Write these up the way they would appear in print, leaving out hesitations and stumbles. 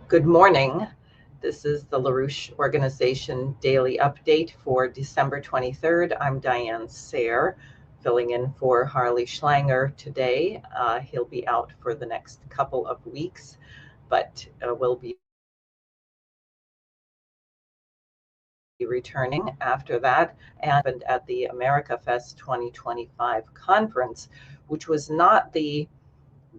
Good morning. This is the LaRouche Organization Daily Update for December 23rd. I'm Diane Sare, filling in for Harley Schlanger today. He'll be out for the next couple of weeks, but will be returning after that, and at the America Fest 2025 conference, which was not the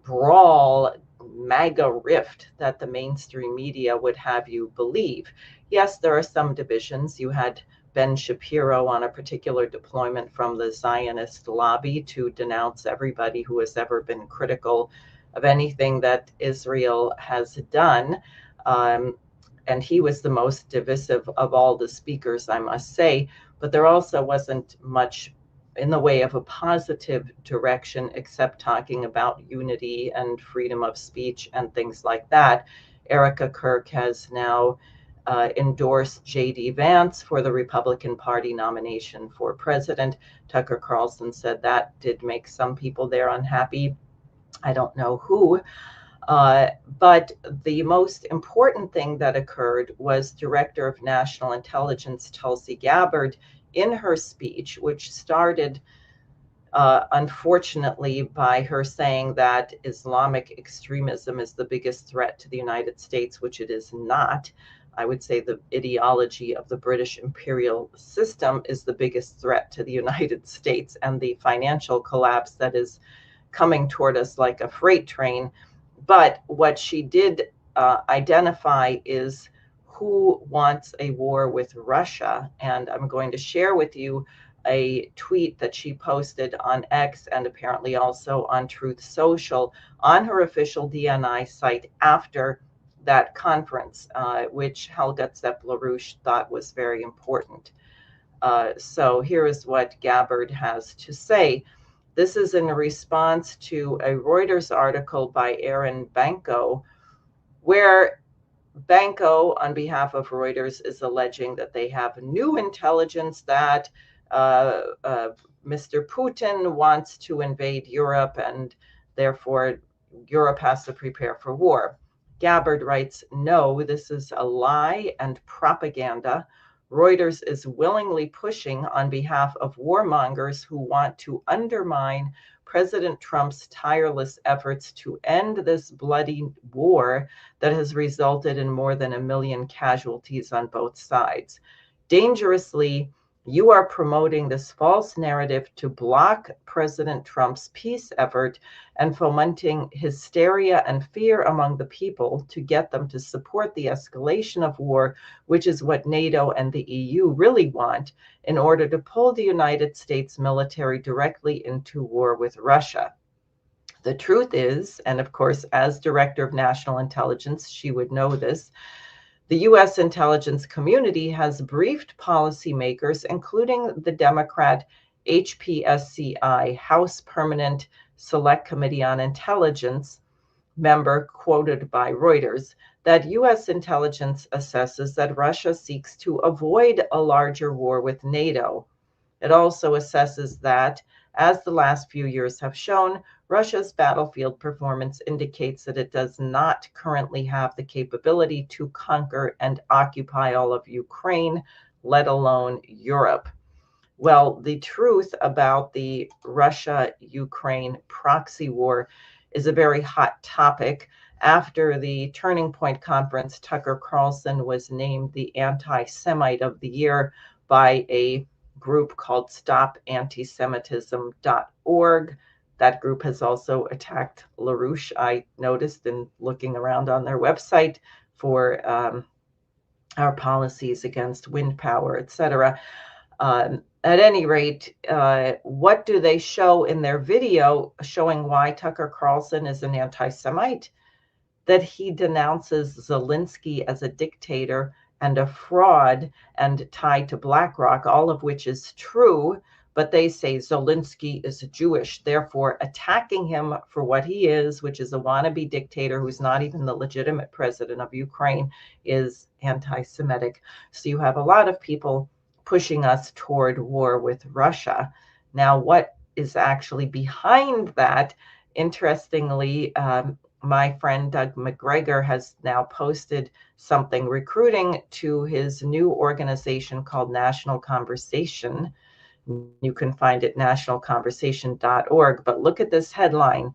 brawl MAGA rift that the mainstream media would have you believe. Yes, there are some divisions. You had Ben Shapiro on a particular deployment from the Zionist lobby to denounce everybody who has ever been critical of anything that Israel has done. And he was the most divisive of all the speakers, I must say. But there also wasn't much in the way of a positive direction, except talking about unity and freedom of speech and things like that. Erica Kirk has now endorsed J.D. Vance for the Republican Party nomination for president. Tucker Carlson said that did make some people there unhappy. I don't know who. But the most important thing that occurred was Director of National Intelligence Tulsi Gabbard, in her speech, which started unfortunately by her saying that Islamic extremism is the biggest threat to the United States, which it is not. I would say the ideology of the British imperial system is the biggest threat to the United States, and the financial collapse that is coming toward us like a freight train. But what she did identify is who wants a war with Russia. And I'm going to share with you a tweet that she posted on X and apparently also on Truth Social on her official DNI site after that conference, which Helga Zepp-LaRouche thought was very important. So here is what Gabbard has to say. This is in response to a Reuters article by Aaron Banco, where Banco, on behalf of Reuters, is alleging that they have new intelligence that Mr. Putin wants to invade Europe, and therefore Europe has to prepare for war. Gabbard writes, no, this is a lie and propaganda. Reuters is willingly pushing on behalf of warmongers who want to undermine President Trump's tireless efforts to end this bloody war that has resulted in more than 1 million casualties on both sides. Dangerously, you are promoting this false narrative to block President Trump's peace effort and fomenting hysteria and fear among the people to get them to support the escalation of war, which is what NATO and the EU really want, in order to pull the United States military directly into war with Russia. The truth is, and of course, as Director of National Intelligence, she would know this, the U.S. intelligence community has briefed policymakers, including the Democrat HPSCI, House Permanent Select Committee on Intelligence member quoted by Reuters, that U.S. intelligence assesses that Russia seeks to avoid a larger war with NATO. It also assesses that, as the last few years have shown, Russia's battlefield performance indicates that it does not currently have the capability to conquer and occupy all of Ukraine, let alone Europe. Well, the truth about the Russia-Ukraine proxy war is a very hot topic. After the Turning Point conference, Tucker Carlson was named the anti-Semite of the year by a group called StopAntisemitism.org. That group has also attacked LaRouche, I noticed in looking around on their website, for our policies against wind power, etc. At any rate, what do they show in their video showing why Tucker Carlson is an anti-Semite? That he denounces Zelensky as a dictator and a fraud and tied to BlackRock, all of which is true, but they say Zelensky is Jewish, therefore attacking him for what he is, which is a wannabe dictator who's not even the legitimate president of Ukraine, is anti-Semitic. So you have a lot of people pushing us toward war with Russia. Now, what is actually behind that? Interestingly, my friend Doug McGregor has now posted something recruiting to his new organization called National Conversation. You can find it nationalconversation.org. But look at this headline.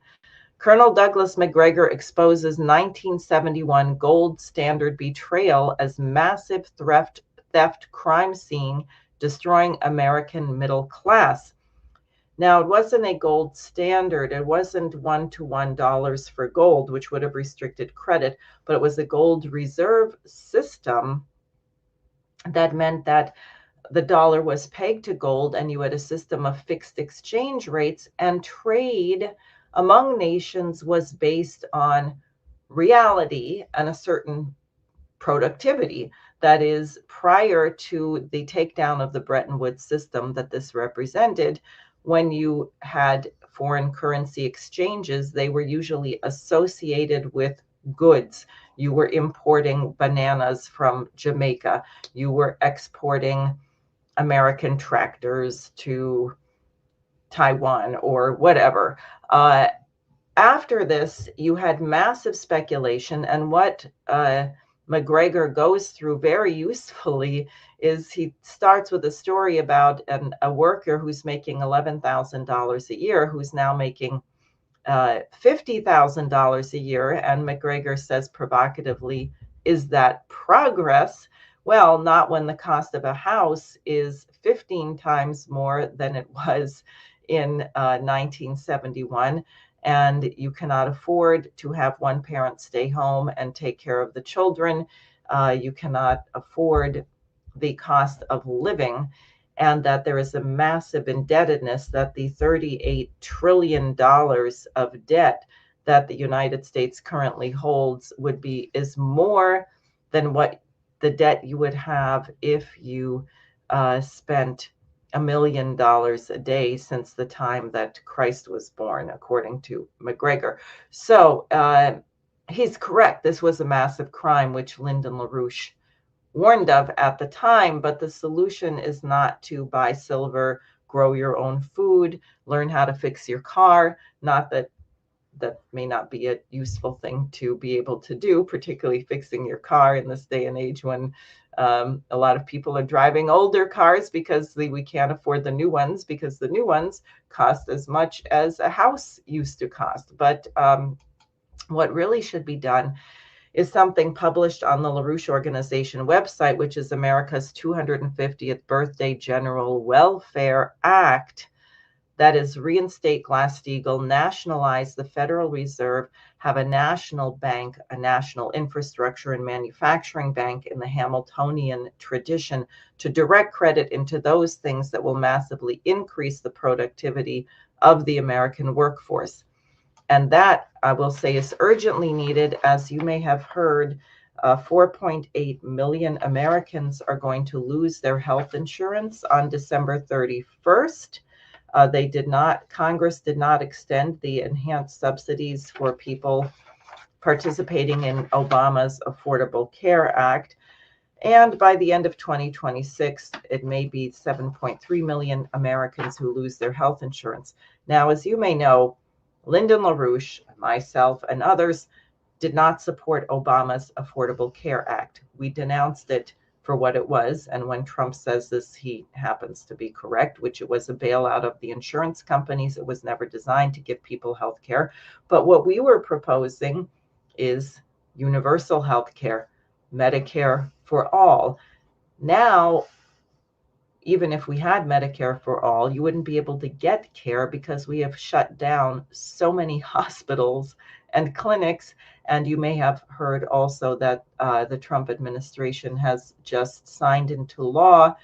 Colonel Douglas McGregor exposes 1971 gold standard betrayal as massive theft crime scene destroying American middle class. Now, it wasn't a gold standard. It wasn't $1 for gold, which would have restricted credit, but it was a gold reserve system that meant that the dollar was pegged to gold and you had a system of fixed exchange rates, and trade among nations was based on reality and a certain productivity. That is, prior to the takedown of the Bretton Woods system that this represented, when you had foreign currency exchanges, they were usually associated with goods. You were importing bananas from Jamaica. You were exporting American tractors to Taiwan or whatever. After this, you had massive speculation, and what McGregor goes through very usefully is he starts with a story about a worker who's making $11,000 a year, who's now making $50,000 a year. And McGregor says provocatively, is that progress? Well, not when the cost of a house is 15 times more than it was in 1971. And you cannot afford to have one parent stay home and take care of the children. You cannot afford the cost of living, and that there is a massive indebtedness, that the $38 trillion of debt that the United States currently holds is more than what the debt you would have if you spent $1 million a day since the time that Christ was born, according to McGregor. So he's correct. This was a massive crime, which Lyndon LaRouche warned of at the time. But the solution is not to buy silver, grow your own food, learn how to fix your car. Not that that may not be a useful thing to be able to do, particularly fixing your car in this day and age when a lot of people are driving older cars because we can't afford the new ones, because the new ones cost as much as a house used to cost. But what really should be done is something published on the LaRouche Organization website, which is America's 250th Birthday General Welfare Act. That is, reinstate Glass-Steagall, nationalize the Federal Reserve, have a national bank, a national infrastructure and manufacturing bank in the Hamiltonian tradition, to direct credit into those things that will massively increase the productivity of the American workforce. And that, I will say, is urgently needed. As you may have heard, 4.8 million Americans are going to lose their health insurance on December 31st. Congress did not extend the enhanced subsidies for people participating in Obama's Affordable Care Act. And by the end of 2026, it may be 7.3 million Americans who lose their health insurance. Now, as you may know, Lyndon LaRouche, myself, and others did not support Obama's Affordable Care Act. We denounced it for what it was. And when Trump says this, he happens to be correct, which it was a bailout of the insurance companies. It was never designed to give people health care. But what we were proposing is universal health care, Medicare for all. Now, even if we had Medicare for all, you wouldn't be able to get care because we have shut down so many hospitals and clinics. And you may have heard also that the Trump administration has just signed into law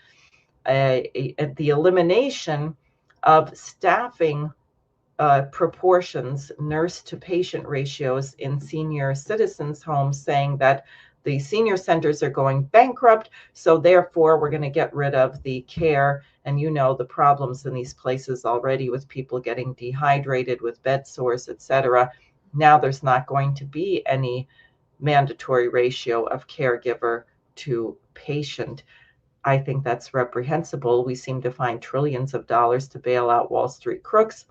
the elimination of staffing proportions, nurse to patient ratios in senior citizens' homes, saying that the senior centers are going bankrupt, so therefore we're going to get rid of the care. And you know the problems in these places already with people getting dehydrated, with bed sores, etc. Now there's not going to be any mandatory ratio of caregiver to patient. I think that's reprehensible. We seem to find trillions of dollars to bail out Wall Street crooks,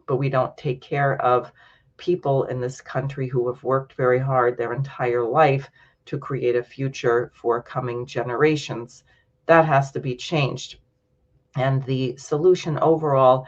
but we don't take care of people in this country who have worked very hard their entire life to create a future for coming generations. That has to be changed. And the solution overall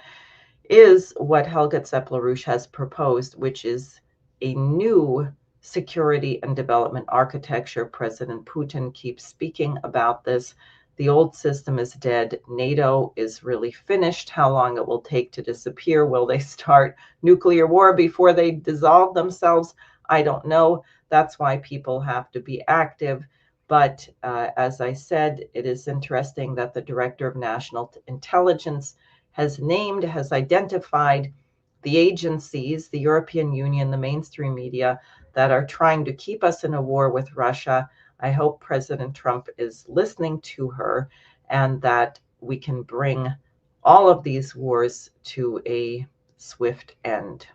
is what Helga Zepp-LaRouche has proposed, which is a new security and development architecture. President Putin keeps speaking about this. The old system is dead. NATO is really finished. How long it will take to disappear? Will they start nuclear war before they dissolve themselves? I don't know. That's why people have to be active. But as I said, it is interesting that the Director of National Intelligence has identified the agencies, the European Union, the mainstream media, that are trying to keep us in a war with Russia. I hope President Trump is listening to her and that we can bring all of these wars to a swift end.